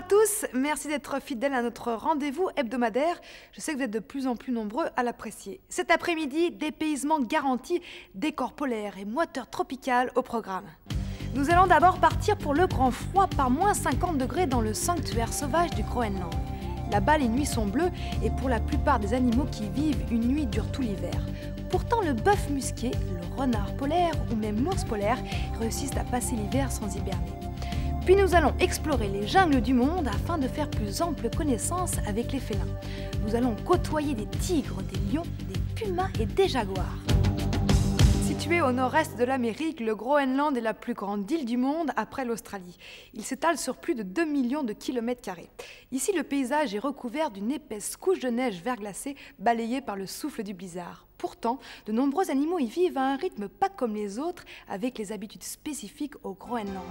tous, merci d'être fidèles à notre rendez-vous hebdomadaire. Je sais que vous êtes de plus en plus nombreux à l'apprécier. Cet après-midi, dépaysement garanti, décor polaire et moiteur tropical au programme. Nous allons d'abord partir pour le grand froid par moins 50 degrés dans le sanctuaire sauvage du Groenland. Là-bas, les nuits sont bleues et pour la plupart des animaux qui y vivent, une nuit dure tout l'hiver. Pourtant, le bœuf musqué, le renard polaire ou même l'ours polaire réussissent à passer l'hiver sans hiberner. Puis nous allons explorer les jungles du monde afin de faire plus ample connaissance avec les félins. Nous allons côtoyer des tigres, des lions, des pumas et des jaguars. Situé au nord-est de l'Amérique, le Groenland est la plus grande île du monde après l'Australie. Il s'étale sur plus de 2 millions de kilomètres carrés. Ici, le paysage est recouvert d'une épaisse couche de neige verglacée balayée par le souffle du blizzard. Pourtant, de nombreux animaux y vivent à un rythme pas comme les autres, avec les habitudes spécifiques au Groenland.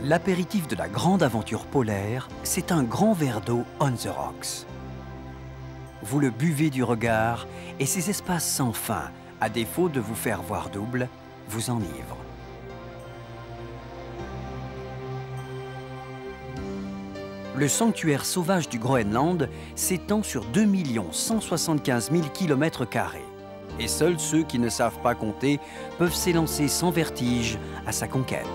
L'apéritif de la grande aventure polaire, c'est un grand verre d'eau on the rocks. Vous le buvez du regard et ces espaces sans fin, à défaut de vous faire voir double, vous enivrent. Le sanctuaire sauvage du Groenland s'étend sur 2 175 000 km². Et seuls ceux qui ne savent pas compter peuvent s'élancer sans vertige à sa conquête.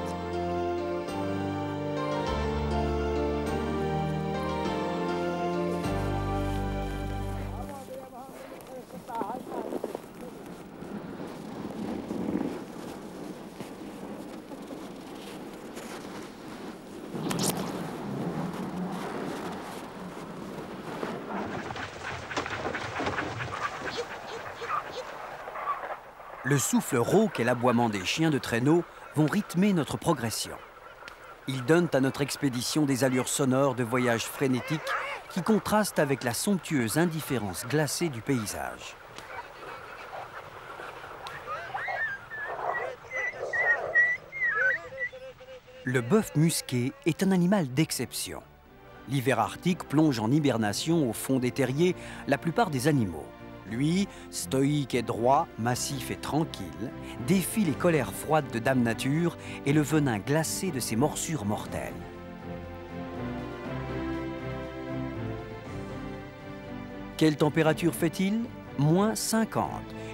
Le souffle rauque et l'aboiement des chiens de traîneau vont rythmer notre progression. Ils donnent à notre expédition des allures sonores de voyage frénétique qui contrastent avec la somptueuse indifférence glacée du paysage. Le bœuf musqué est un animal d'exception. L'hiver arctique plonge en hibernation au fond des terriers la plupart des animaux. Lui, stoïque et droit, massif et tranquille, défie les colères froides de Dame Nature et le venin glacé de ses morsures mortelles. Quelle température fait-il? Moins 50.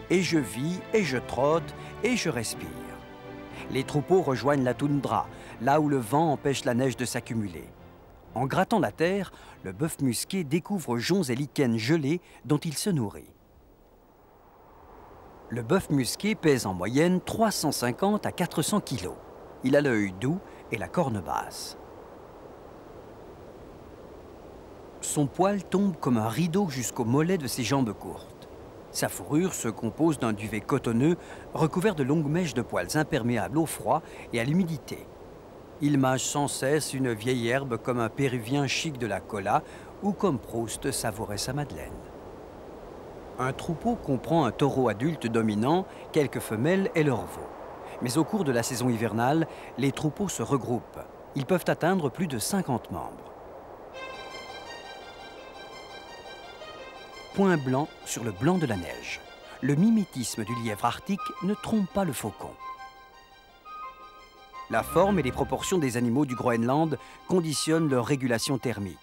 Et je vis, et je trotte, et je respire. Les troupeaux rejoignent la toundra, là où le vent empêche la neige de s'accumuler. En grattant la terre, le bœuf musqué découvre joncs et lichens gelés dont il se nourrit. Le bœuf musqué pèse en moyenne 350 à 400 kg. Il a l'œil doux et la corne basse. Son poil tombe comme un rideau jusqu'au mollet de ses jambes courtes. Sa fourrure se compose d'un duvet cotonneux recouvert de longues mèches de poils imperméables au froid et à l'humidité. Il mâche sans cesse une vieille herbe comme un Péruvien chic de la cola ou comme Proust savourait sa madeleine. Un troupeau comprend un taureau adulte dominant, quelques femelles et leurs veaux. Mais au cours de la saison hivernale, les troupeaux se regroupent. Ils peuvent atteindre plus de 50 membres. Point blanc sur le blanc de la neige. Le mimétisme du lièvre arctique ne trompe pas le faucon. La forme et les proportions des animaux du Groenland conditionnent leur régulation thermique.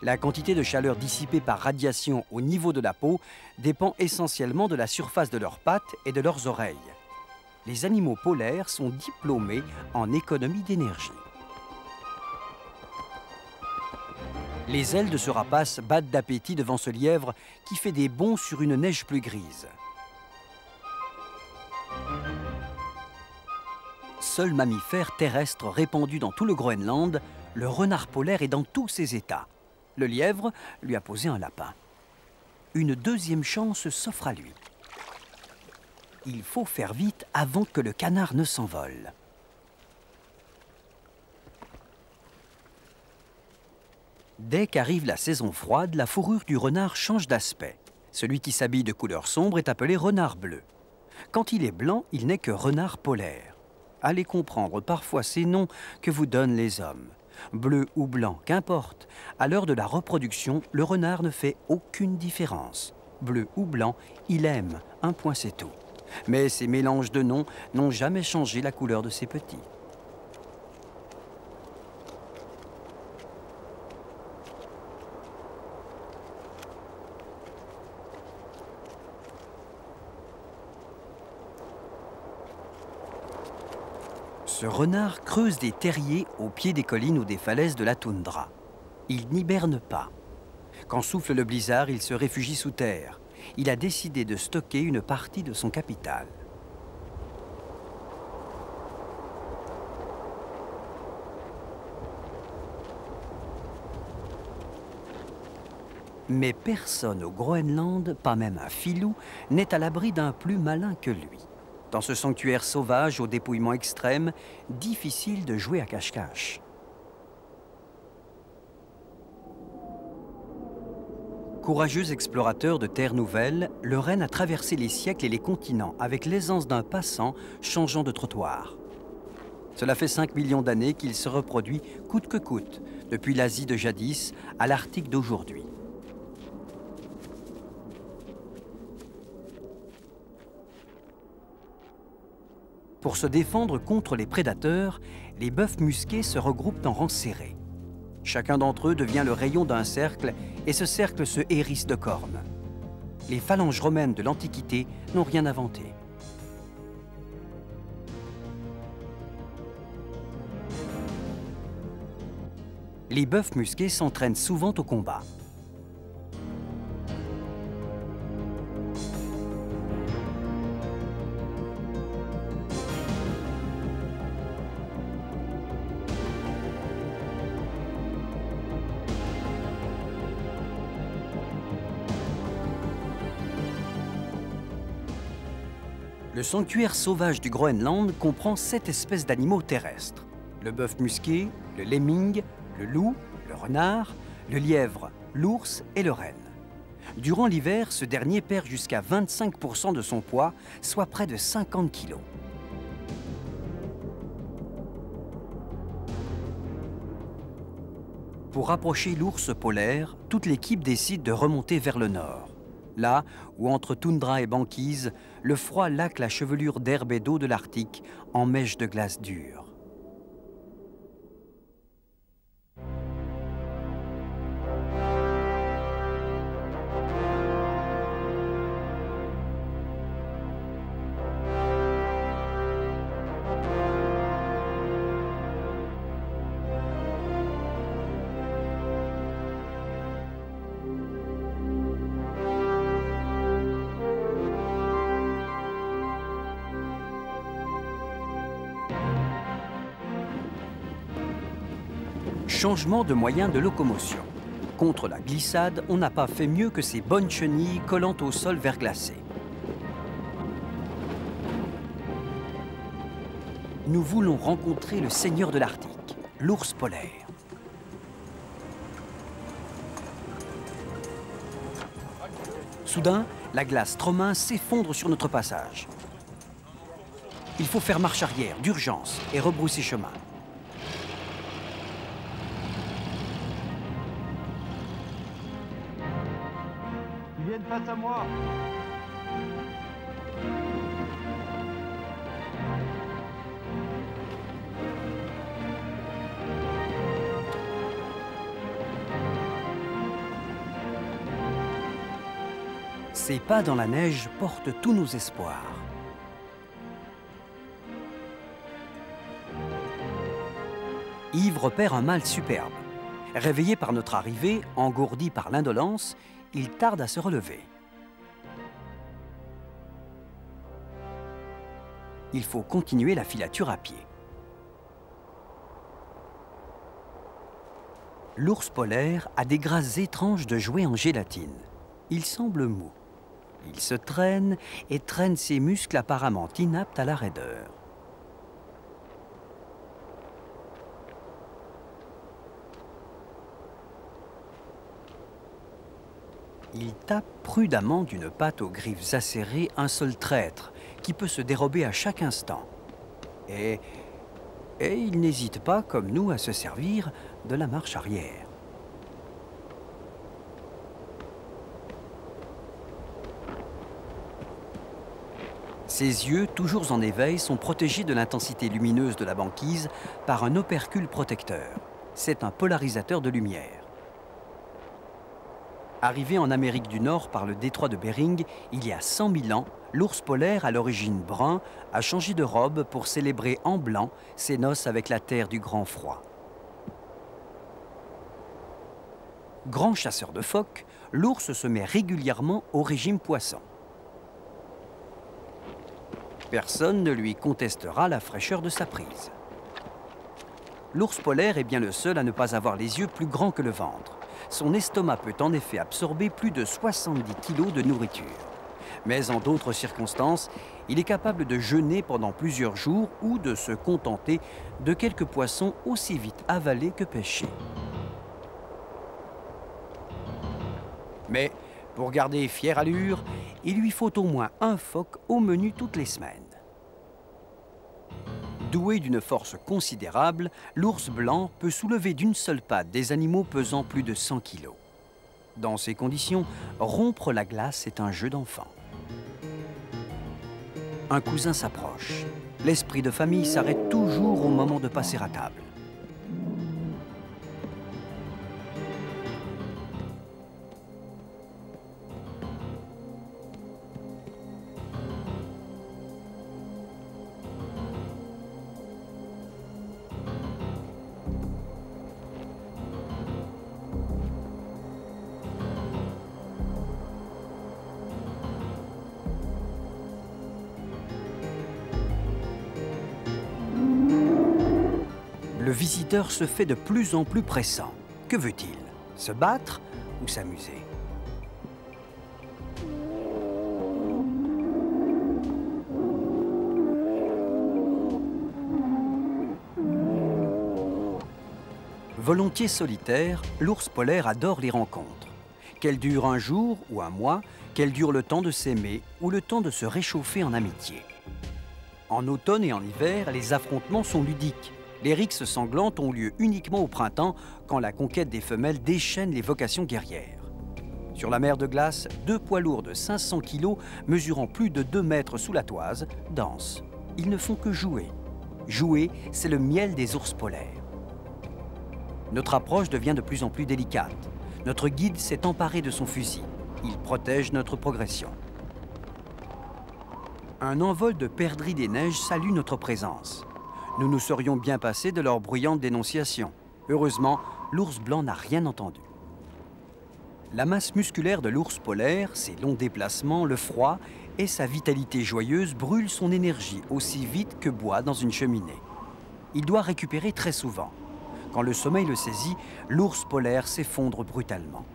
La quantité de chaleur dissipée par radiation au niveau de la peau dépend essentiellement de la surface de leurs pattes et de leurs oreilles. Les animaux polaires sont diplômés en économie d'énergie. Les ailes de ce rapace battent d'appétit devant ce lièvre qui fait des bonds sur une neige plus grise. Seul mammifère terrestre répandu dans tout le Groenland, le renard polaire est dans tous ses états. Le lièvre lui a posé un lapin. Une deuxième chance s'offre à lui. Il faut faire vite avant que le canard ne s'envole. Dès qu'arrive la saison froide, la fourrure du renard change d'aspect. Celui qui s'habille de couleur sombre est appelé renard bleu. Quand il est blanc, il n'est que renard polaire. allez comprendre parfois ces noms que vous donnent les hommes. Bleu ou blanc, qu'importe. À l'heure de la reproduction, le renard ne fait aucune différence. Bleu ou blanc, il aime, un point c'est tout. Mais ces mélanges de noms n'ont jamais changé la couleur de ses petits. Ce renard creuse des terriers au pied des collines ou des falaises de la toundra. Il n'hiberne pas. Quand souffle le blizzard, il se réfugie sous terre. Il a décidé de stocker une partie de son capital. Mais personne au Groenland, pas même un filou, n'est à l'abri d'un plus malin que lui. Dans ce sanctuaire sauvage au dépouillement extrême, difficile de jouer à cache-cache. Courageux explorateur de terres nouvelles, le renne a traversé les siècles et les continents avec l'aisance d'un passant changeant de trottoir. Cela fait 5 millions d'années qu'il se reproduit coûte que coûte, depuis l'Asie de jadis à l'Arctique d'aujourd'hui. Pour se défendre contre les prédateurs, les bœufs musqués se regroupent en rangs serrés. Chacun d'entre eux devient le rayon d'un cercle et ce cercle se hérisse de cornes. Les phalanges romaines de l'Antiquité n'ont rien inventé. Les bœufs musqués s'entraînent souvent au combat. Le sanctuaire sauvage du Groenland comprend 7 espèces d'animaux terrestres. Le bœuf musqué, le lemming, le loup, le renard, le lièvre, l'ours et le renne. Durant l'hiver, ce dernier perd jusqu'à 25% de son poids, soit près de 50 kilos. Pour rapprocher l'ours polaire, toute l'équipe décide de remonter vers le nord. Là où, entre toundra et banquise, le froid laque la chevelure d'herbe et d'eau de l'Arctique en mèches de glace dure. Changement de moyen de locomotion. Contre la glissade, on n'a pas fait mieux que ces bonnes chenilles collant au sol verglacé. Nous voulons rencontrer le seigneur de l'Arctique, l'ours polaire. Soudain, la glace trop mince s'effondre sur notre passage. Il faut faire marche arrière, d'urgence, et rebrousser chemin. Ils viennent face à moi. Ces pas dans la neige portent tous nos espoirs. Yves repère un mâle superbe. Réveillé par notre arrivée, engourdi par l'indolence, il tarde à se relever. Il faut continuer la filature à pied. L'ours polaire a des grâces étranges de jouet en gélatine. Il semble mou. Il se traîne et traîne ses muscles apparemment inaptes à la raideur. Il tape prudemment d'une patte aux griffes acérées un seul traître qui peut se dérober à chaque instant. Et il n'hésite pas, comme nous, à se servir de la marche arrière. Ses yeux, toujours en éveil, sont protégés de l'intensité lumineuse de la banquise par un opercule protecteur. C'est un polarisateur de lumière. Arrivé en Amérique du Nord par le détroit de Bering, il y a 100 000 ans, l'ours polaire, à l'origine brun, a changé de robe pour célébrer en blanc ses noces avec la terre du grand froid. Grand chasseur de phoques, l'ours se met régulièrement au régime poisson. Personne ne lui contestera la fraîcheur de sa prise. L'ours polaire est bien le seul à ne pas avoir les yeux plus grands que le ventre. Son estomac peut en effet absorber plus de 70 kg de nourriture. Mais en d'autres circonstances, il est capable de jeûner pendant plusieurs jours ou de se contenter de quelques poissons aussi vite avalés que pêchés. Mais pour garder fière allure, il lui faut au moins un phoque au menu toutes les semaines. Doué d'une force considérable, l'ours blanc peut soulever d'une seule patte des animaux pesant plus de 100 kg. Dans ces conditions, rompre la glace est un jeu d'enfant. Un cousin s'approche. L'esprit de famille s'arrête toujours au moment de passer à table. Le visiteur se fait de plus en plus pressant. Que veut-il? Se battre ou s'amuser? Volontiers solitaire, l'ours polaire adore les rencontres. Qu'elles durent un jour ou un mois, qu'elles durent le temps de s'aimer ou le temps de se réchauffer en amitié. En automne et en hiver, les affrontements sont ludiques. Les rixes sanglantes ont lieu uniquement au printemps, quand la conquête des femelles déchaîne les vocations guerrières. Sur la mer de glace, 2 poids lourds de 500 kg, mesurant plus de 2 mètres sous la toise, dansent. Ils ne font que jouer. Jouer, c'est le miel des ours polaires. Notre approche devient de plus en plus délicate. Notre guide s'est emparé de son fusil. Il protège notre progression. Un envol de perdrix des neiges salue notre présence. Nous nous serions bien passés de leur bruyante dénonciation. Heureusement, l'ours blanc n'a rien entendu. La masse musculaire de l'ours polaire, ses longs déplacements, le froid et sa vitalité joyeuse brûlent son énergie aussi vite que bois dans une cheminée. Il doit récupérer très souvent. Quand le sommeil le saisit, l'ours polaire s'effondre brutalement.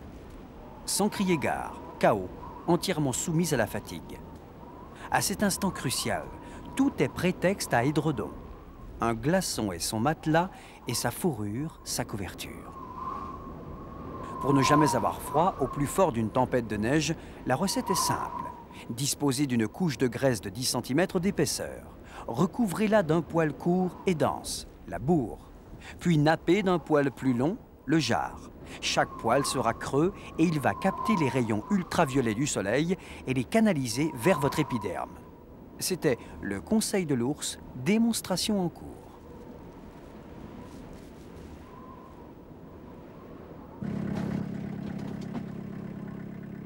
Sans crier gare, KO, entièrement soumise à la fatigue. À cet instant crucial, tout est prétexte à édredon. Un glaçon est son matelas et sa fourrure, sa couverture. Pour ne jamais avoir froid, au plus fort d'une tempête de neige, la recette est simple. Disposez d'une couche de graisse de 10 cm d'épaisseur. Recouvrez-la d'un poil court et dense, la bourre. Puis nappez d'un poil plus long, le jarre. Chaque poil sera creux et il va capter les rayons ultraviolets du soleil et les canaliser vers votre épiderme. C'était le conseil de l'ours, démonstration en cours.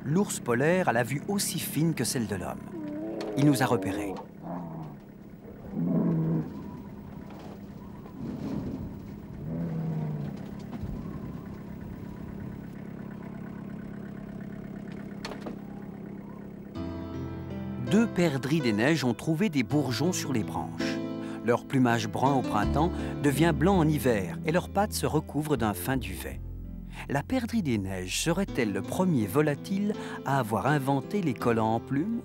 L'ours polaire a la vue aussi fine que celle de l'homme. Il nous a repérés. Deux perdrix des neiges ont trouvé des bourgeons sur les branches. Leur plumage brun au printemps devient blanc en hiver et leurs pattes se recouvrent d'un fin duvet. La perdrix des neiges serait-elle le premier volatile à avoir inventé les collants en plumes?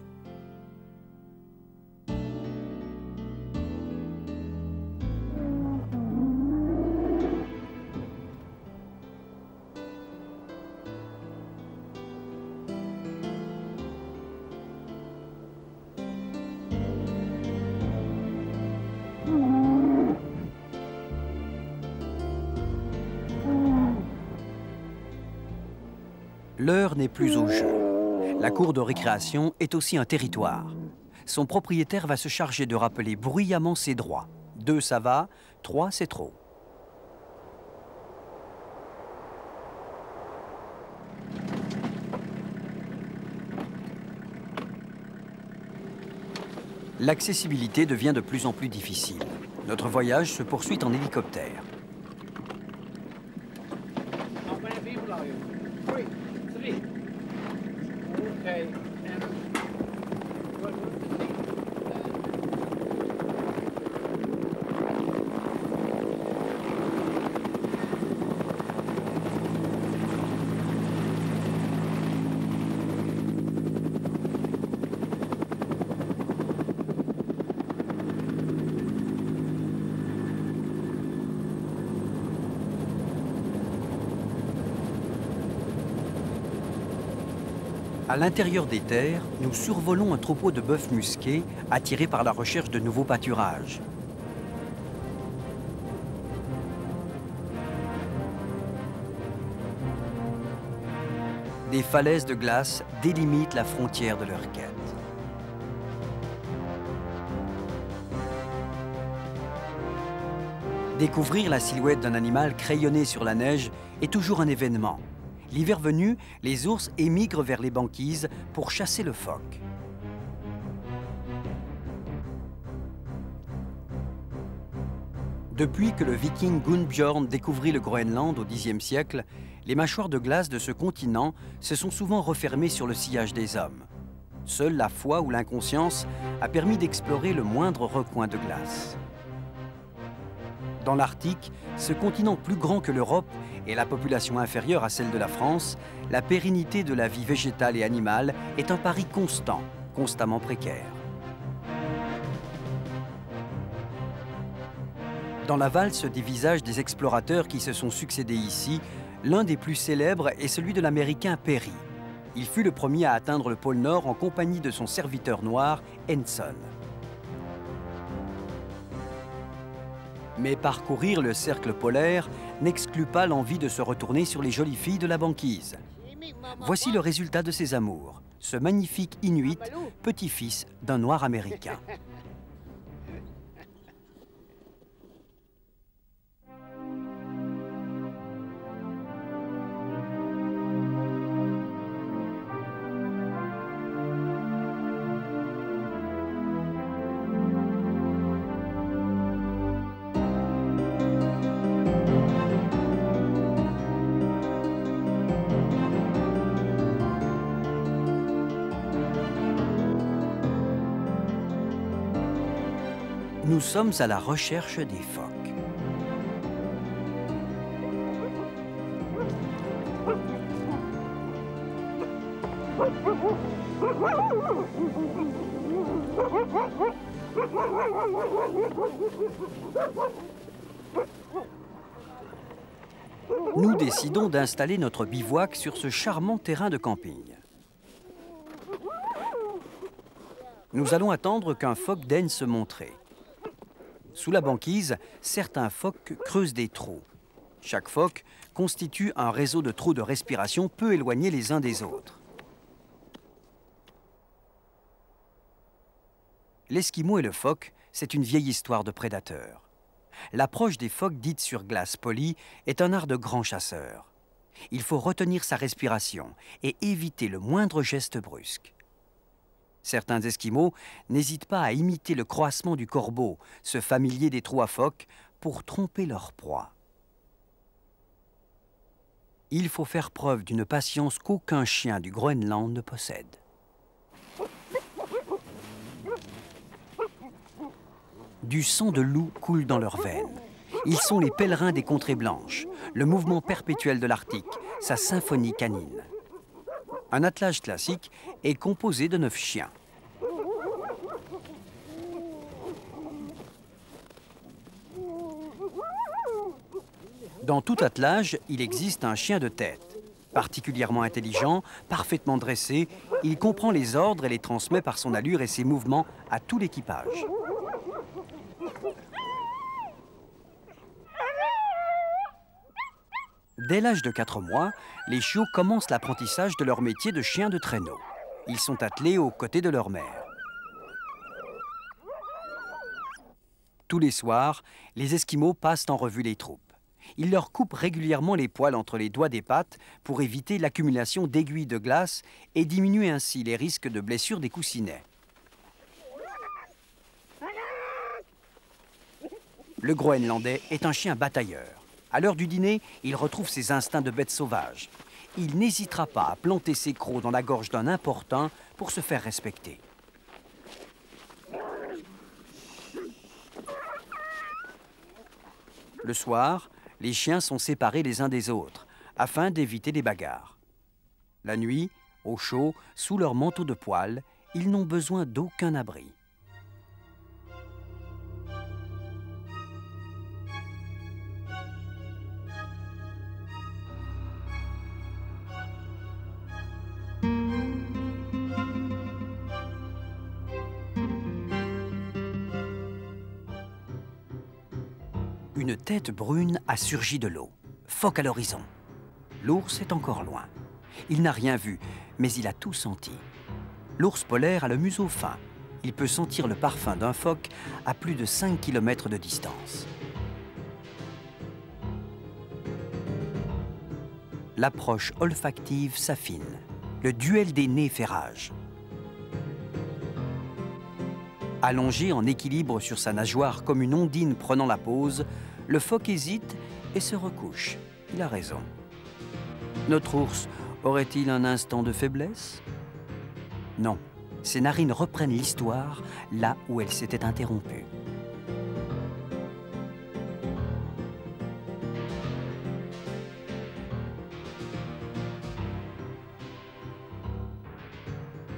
L'heure n'est plus au jeu. La cour de récréation est aussi un territoire. Son propriétaire va se charger de rappeler bruyamment ses droits. 2, ça va, 3, c'est trop. L'accessibilité devient de plus en plus difficile. Notre voyage se poursuit en hélicoptère. À l'intérieur des terres, nous survolons un troupeau de bœufs musqués attirés par la recherche de nouveaux pâturages. Des falaises de glace délimitent la frontière de leur quête. Découvrir la silhouette d'un animal crayonné sur la neige est toujours un événement. L'hiver venu, les ours émigrent vers les banquises pour chasser le phoque. Depuis que le viking Gunnbjörn découvrit le Groenland au Xe siècle, les mâchoires de glace de ce continent se sont souvent refermées sur le sillage des hommes. Seule la foi ou l'inconscience a permis d'explorer le moindre recoin de glace. Dans l'Arctique, ce continent plus grand que l'Europe et la population inférieure à celle de la France, la pérennité de la vie végétale et animale est un pari constant, constamment précaire. Dans la valse des visages des explorateurs qui se sont succédés ici, l'un des plus célèbres est celui de l'Américain Peary. Il fut le premier à atteindre le pôle Nord en compagnie de son serviteur noir, Henson. Mais parcourir le cercle polaire n'exclut pas l'envie de se retourner sur les jolies filles de la banquise. Voici le résultat de ses amours, ce magnifique Inuit, petit-fils d'un noir américain. Nous sommes à la recherche des phoques. Nous décidons d'installer notre bivouac sur ce charmant terrain de camping. Nous allons attendre qu'un phoque daigne se montrer. Sous la banquise, certains phoques creusent des trous. Chaque phoque constitue un réseau de trous de respiration peu éloignés les uns des autres. L'esquimau et le phoque, c'est une vieille histoire de prédateurs. L'approche des phoques dites sur glace polie est un art de grand chasseur. Il faut retenir sa respiration et éviter le moindre geste brusque. Certains Esquimaux n'hésitent pas à imiter le croassement du corbeau, ce familier des trous à phoques, pour tromper leur proie. Il faut faire preuve d'une patience qu'aucun chien du Groenland ne possède. Du sang de loup coule dans leurs veines. Ils sont les pèlerins des contrées blanches, le mouvement perpétuel de l'Arctique, sa symphonie canine. Un attelage classique est composé de 9 chiens. Dans tout attelage, il existe un chien de tête. Particulièrement intelligent, parfaitement dressé, il comprend les ordres et les transmet par son allure et ses mouvements à tout l'équipage. Dès l'âge de 4 mois, les chiots commencent l'apprentissage de leur métier de chien de traîneau. Ils sont attelés aux côtés de leur mère. Tous les soirs, les Esquimaux passent en revue les troupes. Ils leur coupent régulièrement les poils entre les doigts des pattes pour éviter l'accumulation d'aiguilles de glace et diminuer ainsi les risques de blessures des coussinets. Le Groenlandais est un chien batailleur. À l'heure du dîner, il retrouve ses instincts de bête sauvage. Il n'hésitera pas à planter ses crocs dans la gorge d'un importun pour se faire respecter. Le soir, les chiens sont séparés les uns des autres, afin d'éviter les bagarres. La nuit, au chaud, sous leur manteau de poils, ils n'ont besoin d'aucun abri. Une tête brune a surgi de l'eau, phoque à l'horizon. L'ours est encore loin. Il n'a rien vu, mais il a tout senti. L'ours polaire a le museau fin. Il peut sentir le parfum d'un phoque à plus de 5 km de distance. L'approche olfactive s'affine. Le duel des nez fait rage. Allongé en équilibre sur sa nageoire comme une ondine prenant la pose, le phoque hésite et se recouche. Il a raison. Notre ours aurait-il un instant de faiblesse? Non, ses narines reprennent l'histoire là où elle s'était interrompue.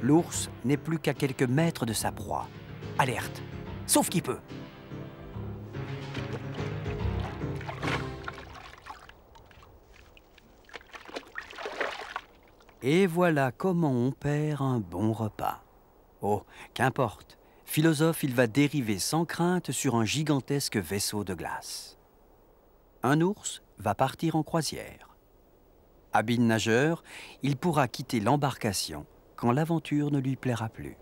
L'ours n'est plus qu'à quelques mètres de sa proie. Alerte, sauf qui peut. Et voilà comment on perd un bon repas. Oh, qu'importe. Philosophe, il va dériver sans crainte sur un gigantesque vaisseau de glace. Un ours va partir en croisière. Habile nageur, il pourra quitter l'embarcation quand l'aventure ne lui plaira plus.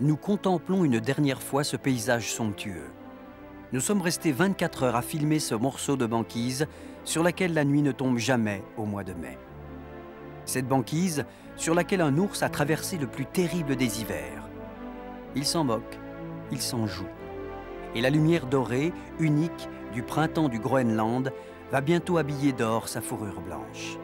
Nous contemplons une dernière fois ce paysage somptueux. Nous sommes restés 24 heures à filmer ce morceau de banquise sur laquelle la nuit ne tombe jamais au mois de mai. Cette banquise sur laquelle un ours a traversé le plus terrible des hivers. Il s'en moque, il s'en joue. Et la lumière dorée, unique, du printemps du Groenland, va bientôt habiller d'or sa fourrure blanche.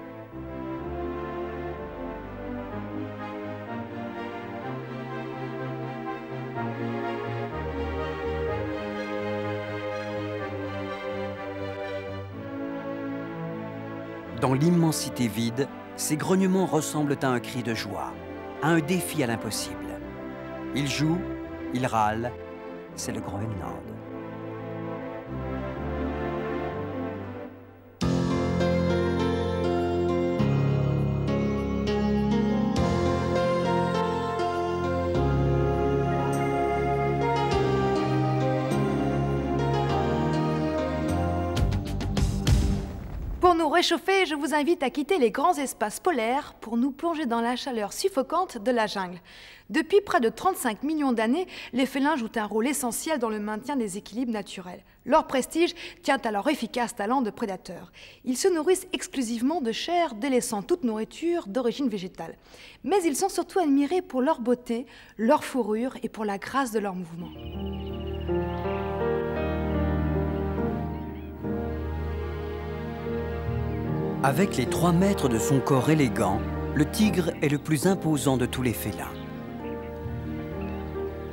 Dans l'immensité vide, ces grognements ressemblent à un cri de joie, à un défi à l'impossible. Il joue, il râle, c'est le Groenland. Pour nous réchauffer, je vous invite à quitter les grands espaces polaires pour nous plonger dans la chaleur suffocante de la jungle. Depuis près de 35 millions d'années, les félins jouent un rôle essentiel dans le maintien des équilibres naturels. Leur prestige tient à leur efficace talent de prédateurs. Ils se nourrissent exclusivement de chair, délaissant toute nourriture d'origine végétale. Mais ils sont surtout admirés pour leur beauté, leur fourrure et pour la grâce de leurs mouvements. Avec les 3 mètres de son corps élégant, le tigre est le plus imposant de tous les félins.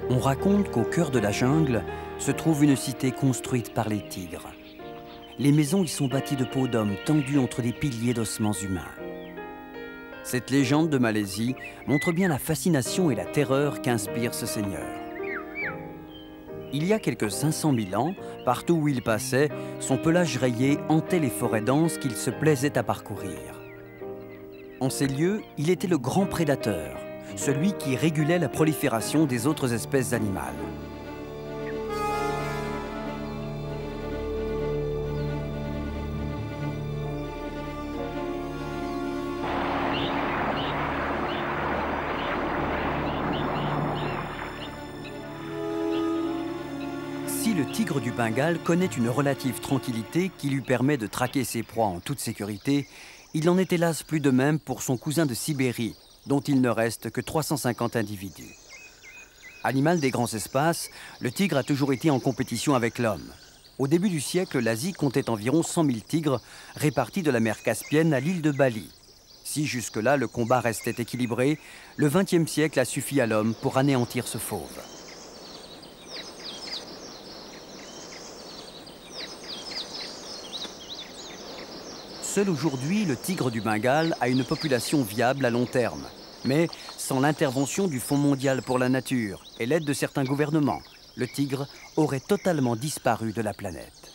On raconte qu'au cœur de la jungle se trouve une cité construite par les tigres. Les maisons y sont bâties de peaux d'hommes tendues entre des piliers d'ossements humains. Cette légende de Malaisie montre bien la fascination et la terreur qu'inspire ce seigneur. Il y a quelques 500 000 ans, partout où il passait, son pelage rayé hantait les forêts denses qu'il se plaisait à parcourir. En ces lieux, il était le grand prédateur, celui qui régulait la prolifération des autres espèces animales. le tigre du Bengale connaît une relative tranquillité qui lui permet de traquer ses proies en toute sécurité, il n'en est hélas plus de même pour son cousin de Sibérie, dont il ne reste que 350 individus. Animal des grands espaces, le tigre a toujours été en compétition avec l'homme. Au début du siècle, l'Asie comptait environ 100 000 tigres répartis de la mer Caspienne à l'île de Bali. Si jusque-là le combat restait équilibré, le XXe siècle a suffi à l'homme pour anéantir ce fauve. Seul aujourd'hui, le tigre du Bengale a une population viable à long terme. Mais sans l'intervention du Fonds mondial pour la nature et l'aide de certains gouvernements, le tigre aurait totalement disparu de la planète.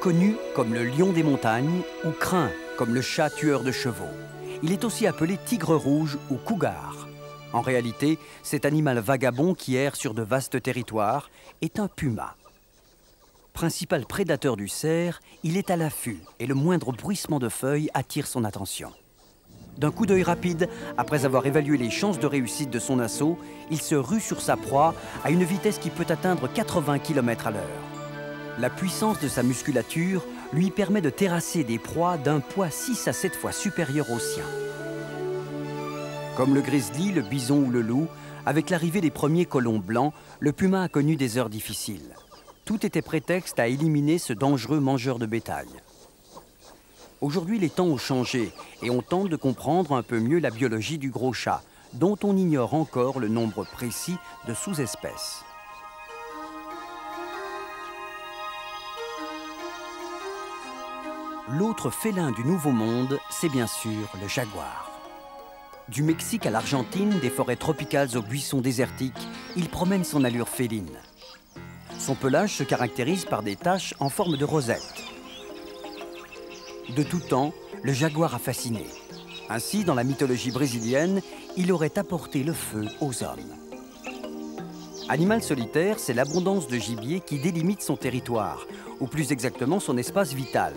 Connu comme le lion des montagnes ou craint comme le chat tueur de chevaux, il est aussi appelé tigre rouge ou cougar. En réalité, cet animal vagabond qui erre sur de vastes territoires est un puma. Principal prédateur du cerf, il est à l'affût et le moindre bruissement de feuilles attire son attention. D'un coup d'œil rapide, après avoir évalué les chances de réussite de son assaut, il se rue sur sa proie à une vitesse qui peut atteindre 80 km à l'heure. La puissance de sa musculature lui permet de terrasser des proies d'un poids 6 à 7 fois supérieur au sien. Comme le grizzly, le bison ou le loup, avec l'arrivée des premiers colons blancs, le puma a connu des heures difficiles. Tout était prétexte à éliminer ce dangereux mangeur de bétail. Aujourd'hui, les temps ont changé et on tente de comprendre un peu mieux la biologie du gros chat, dont on ignore encore le nombre précis de sous-espèces. L'autre félin du Nouveau Monde, c'est bien sûr le jaguar. Du Mexique à l'Argentine, des forêts tropicales aux buissons désertiques, il promène son allure féline. Son pelage se caractérise par des taches en forme de rosette. De tout temps, le jaguar a fasciné. Ainsi, dans la mythologie brésilienne, il aurait apporté le feu aux hommes. Animal solitaire, c'est l'abondance de gibier qui délimite son territoire, ou plus exactement son espace vital.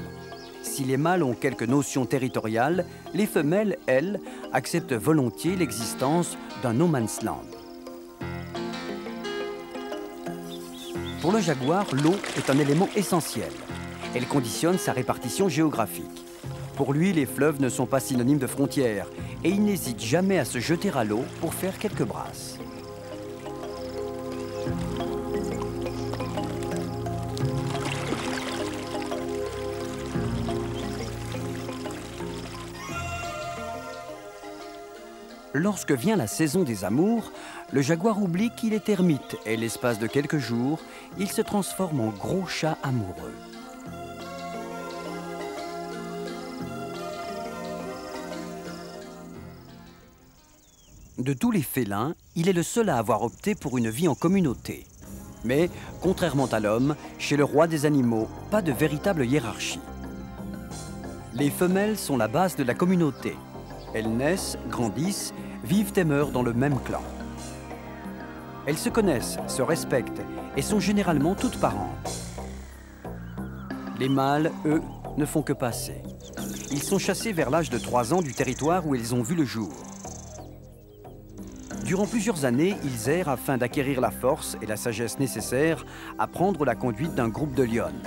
Si les mâles ont quelques notions territoriales, les femelles, elles, acceptent volontiers l'existence d'un no man's land. Pour le jaguar, l'eau est un élément essentiel. Elle conditionne sa répartition géographique. Pour lui, les fleuves ne sont pas synonymes de frontières et il n'hésite jamais à se jeter à l'eau pour faire quelques brasses. Lorsque vient la saison des amours, le jaguar oublie qu'il est ermite et l'espace de quelques jours, il se transforme en gros chat amoureux. De tous les félins, il est le seul à avoir opté pour une vie en communauté. Mais, contrairement à l'homme, chez le roi des animaux, pas de véritable hiérarchie. Les femelles sont la base de la communauté. Elles naissent, grandissent, vivent et meurent dans le même clan. Elles se connaissent, se respectent et sont généralement toutes parentes. Les mâles, eux, ne font que passer. Ils sont chassés vers l'âge de 3 ans du territoire où ils ont vu le jour. Durant plusieurs années, ils errent afin d'acquérir la force et la sagesse nécessaires à prendre la conduite d'un groupe de lionnes.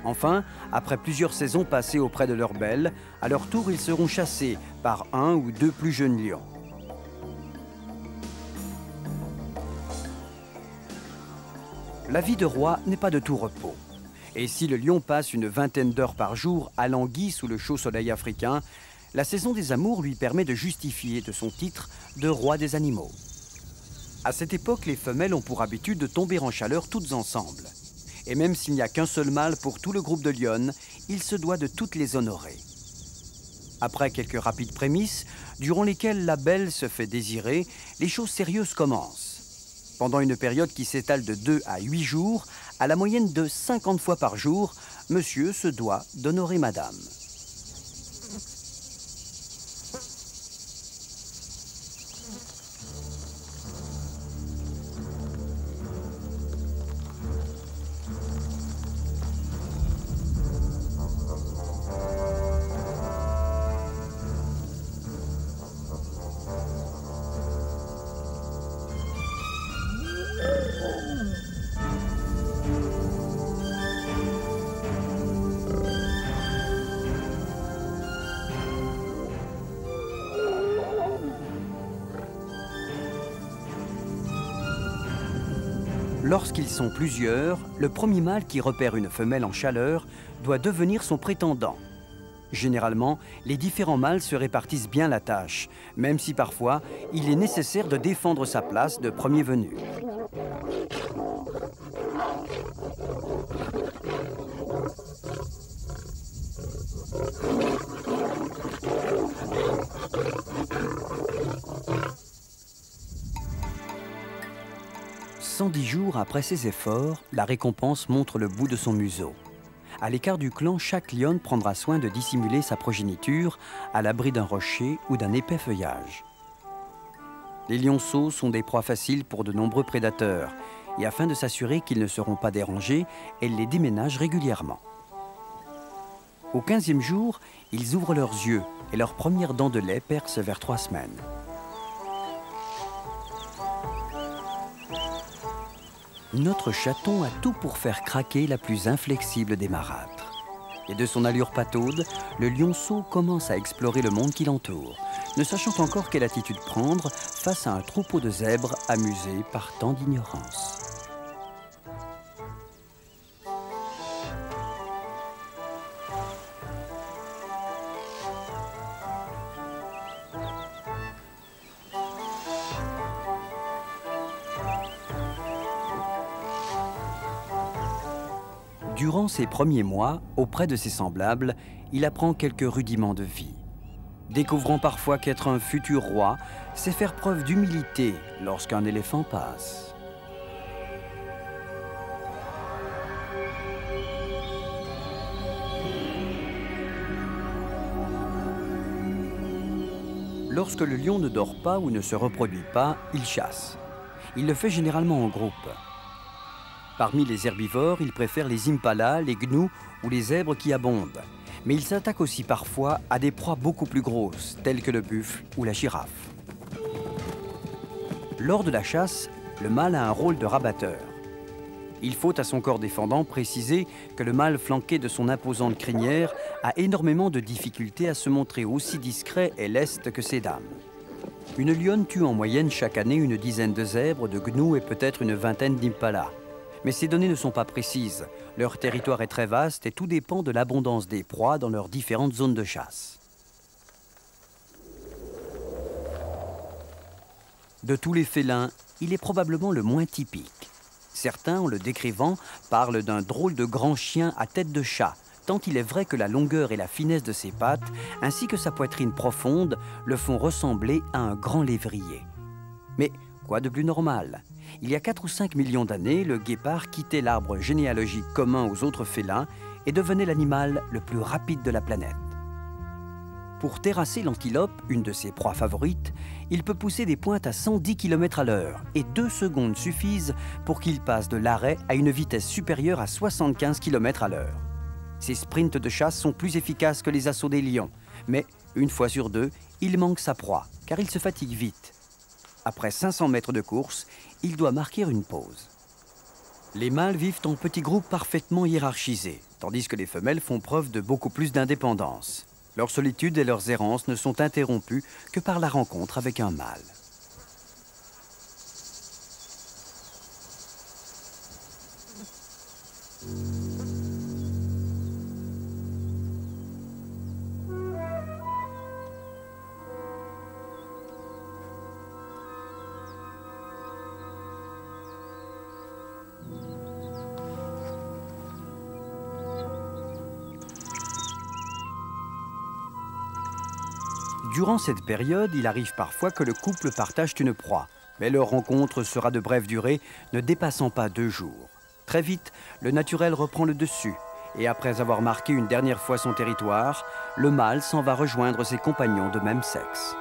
Enfin, après plusieurs saisons passées auprès de leurs belles, à leur tour, ils seront chassés par 1 ou 2 plus jeunes lions. La vie de roi n'est pas de tout repos. Et si le lion passe une vingtaine d'heures par jour à l'anguille sous le chaud soleil africain, la saison des amours lui permet de justifier de son titre de roi des animaux. À cette époque, les femelles ont pour habitude de tomber en chaleur toutes ensemble. Et même s'il n'y a qu'un seul mâle pour tout le groupe de lionnes, il se doit de toutes les honorer. Après quelques rapides prémices, durant lesquelles la belle se fait désirer, les choses sérieuses commencent. Pendant une période qui s'étale de 2 à 8 jours, à la moyenne de 50 fois par jour, monsieur se doit d'honorer madame. Lorsqu'ils sont plusieurs, le premier mâle qui repère une femelle en chaleur doit devenir son prétendant. Généralement, les différents mâles se répartissent bien la tâche, même si parfois, il est nécessaire de défendre sa place de premier venu. « 110 jours après ses efforts, la récompense montre le bout de son museau. À l'écart du clan, chaque lionne prendra soin de dissimuler sa progéniture à l'abri d'un rocher ou d'un épais feuillage. Les lionceaux sont des proies faciles pour de nombreux prédateurs, et afin de s'assurer qu'ils ne seront pas dérangés, elle les déménage régulièrement. Au 15e jour, ils ouvrent leurs yeux et leurs premières dents de lait percent vers 3 semaines. Notre chaton a tout pour faire craquer la plus inflexible des marâtres. Et de son allure pataude, le lionceau commence à explorer le monde qui l'entoure, ne sachant encore quelle attitude prendre face à un troupeau de zèbres amusés par tant d'ignorance. Durant ses premiers mois, auprès de ses semblables, il apprend quelques rudiments de vie. Découvrant parfois qu'être un futur roi, c'est faire preuve d'humilité lorsqu'un éléphant passe. Lorsque le lion ne dort pas ou ne se reproduit pas, il chasse. Il le fait généralement en groupe. Parmi les herbivores, il préfère les impalas, les gnous ou les zèbres qui abondent. Mais il s'attaque aussi parfois à des proies beaucoup plus grosses, telles que le buffle ou la girafe. Lors de la chasse, le mâle a un rôle de rabatteur. Il faut à son corps défendant préciser que le mâle flanqué de son imposante crinière a énormément de difficultés à se montrer aussi discret et leste que ses dames. Une lionne tue en moyenne chaque année une dizaine de zèbres, de gnous et peut-être une vingtaine d'impalas. Mais ces données ne sont pas précises. Leur territoire est très vaste et tout dépend de l'abondance des proies dans leurs différentes zones de chasse. De tous les félins, il est probablement le moins typique. Certains, en le décrivant, parlent d'un drôle de grand chien à tête de chat, tant il est vrai que la longueur et la finesse de ses pattes, ainsi que sa poitrine profonde, le font ressembler à un grand lévrier. Mais quoi de plus normal ? Il y a 4 ou 5 millions d'années, le guépard quittait l'arbre généalogique commun aux autres félins et devenait l'animal le plus rapide de la planète. Pour terrasser l'antilope, une de ses proies favorites, il peut pousser des pointes à 110 km à l'heure et 2 secondes suffisent pour qu'il passe de l'arrêt à une vitesse supérieure à 75 km à l'heure. Ces sprints de chasse sont plus efficaces que les assauts des lions, mais une fois sur deux, il manque sa proie car il se fatigue vite. Après 500 mètres de course, il doit marquer une pause. Les mâles vivent en petits groupes parfaitement hiérarchisés, tandis que les femelles font preuve de beaucoup plus d'indépendance. Leur solitude et leurs errances ne sont interrompues que par la rencontre avec un mâle. Durant cette période, il arrive parfois que le couple partage une proie, mais leur rencontre sera de brève durée, ne dépassant pas 2 jours. Très vite, le naturel reprend le dessus, et après avoir marqué une dernière fois son territoire, le mâle s'en va rejoindre ses compagnons de même sexe.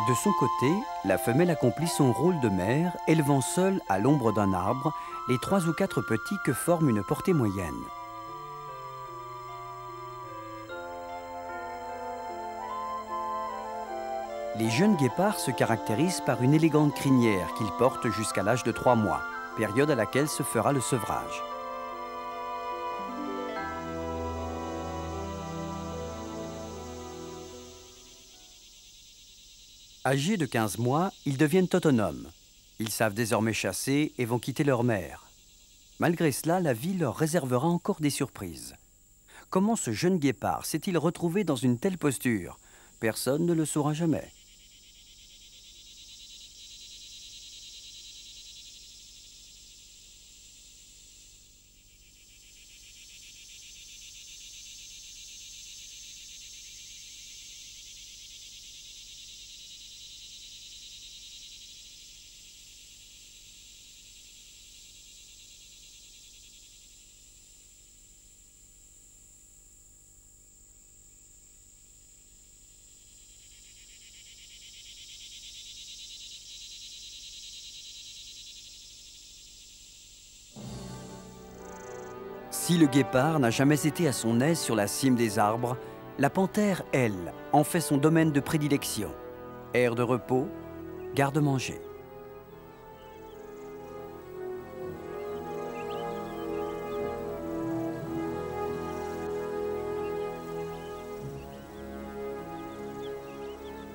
De son côté, la femelle accomplit son rôle de mère, élevant seule à l'ombre d'un arbre les 3 ou 4 petits que forme une portée moyenne. Les jeunes guépards se caractérisent par une élégante crinière qu'ils portent jusqu'à l'âge de 3 mois, période à laquelle se fera le sevrage. Âgés de 15 mois, ils deviennent autonomes. Ils savent désormais chasser et vont quitter leur mère. Malgré cela, la vie leur réservera encore des surprises. Comment ce jeune guépard s'est-il retrouvé dans une telle posture? Personne ne le saura jamais. Si le guépard n'a jamais été à son aise sur la cime des arbres, la panthère, elle, en fait son domaine de prédilection. Aire de repos, garde-manger.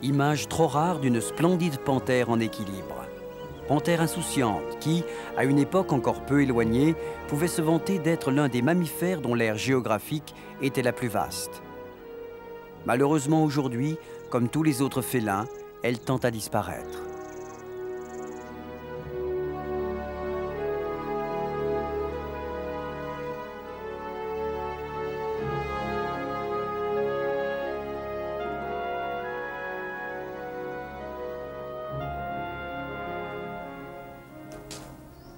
Image trop rare d'une splendide panthère en équilibre. Panthère insouciante qui, à une époque encore peu éloignée, pouvait se vanter d'être l'un des mammifères dont l'aire géographique était la plus vaste. Malheureusement aujourd'hui, comme tous les autres félins, elle tend à disparaître.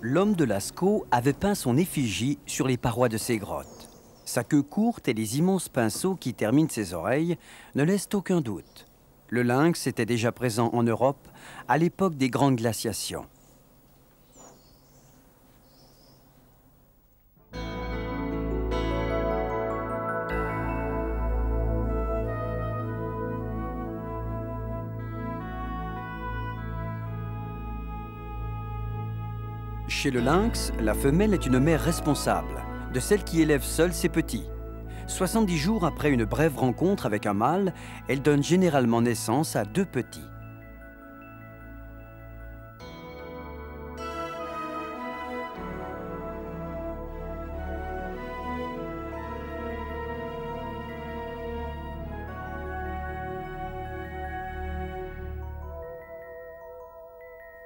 L'homme de Lascaux avait peint son effigie sur les parois de ses grottes. Sa queue courte et les immenses pinceaux qui terminent ses oreilles ne laissent aucun doute. Le lynx était déjà présent en Europe à l'époque des grandes glaciations. Chez le lynx, la femelle est une mère responsable, de celle qui élève seule ses petits. 70 jours après une brève rencontre avec un mâle, elle donne généralement naissance à 2 petits.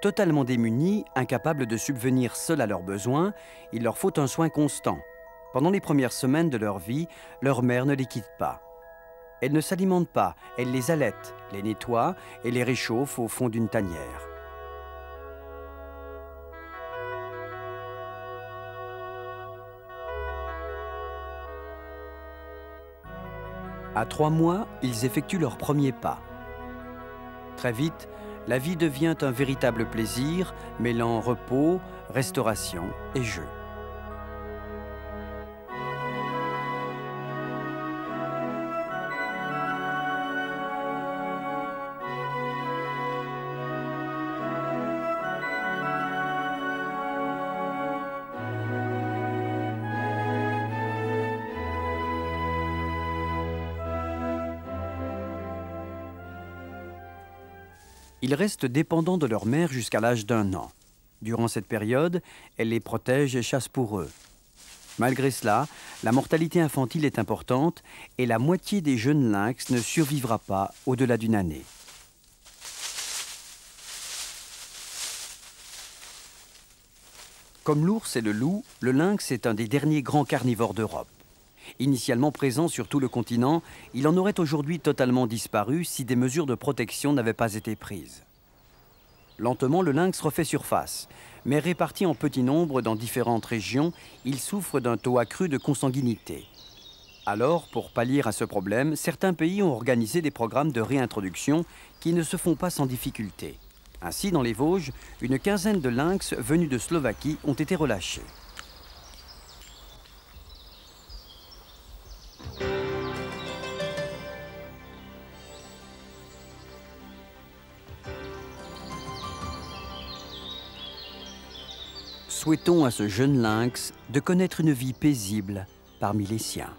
Totalement démunis, incapables de subvenir seuls à leurs besoins, il leur faut un soin constant. Pendant les premières semaines de leur vie, leur mère ne les quitte pas. Elle ne s'alimente pas, elle les allaite, les nettoie et les réchauffe au fond d'une tanière. À 3 mois, ils effectuent leur premier pas. Très vite, la vie devient un véritable plaisir, mêlant repos, restauration et jeu. Ils restent dépendants de leur mère jusqu'à l'âge d'1 an. Durant cette période, elle les protège et chasse pour eux. Malgré cela, la mortalité infantile est importante et la moitié des jeunes lynx ne survivra pas au-delà d'1 année. Comme l'ours et le loup, le lynx est un des derniers grands carnivores d'Europe. Initialement présent sur tout le continent, il en aurait aujourd'hui totalement disparu si des mesures de protection n'avaient pas été prises. Lentement, le lynx refait surface, mais réparti en petits nombres dans différentes régions, il souffre d'un taux accru de consanguinité. Alors, pour pallier à ce problème, certains pays ont organisé des programmes de réintroduction qui ne se font pas sans difficulté. Ainsi, dans les Vosges, une quinzaine de lynx venus de Slovaquie ont été relâchés. souhaitons à ce jeune lynx de connaître une vie paisible parmi les siens.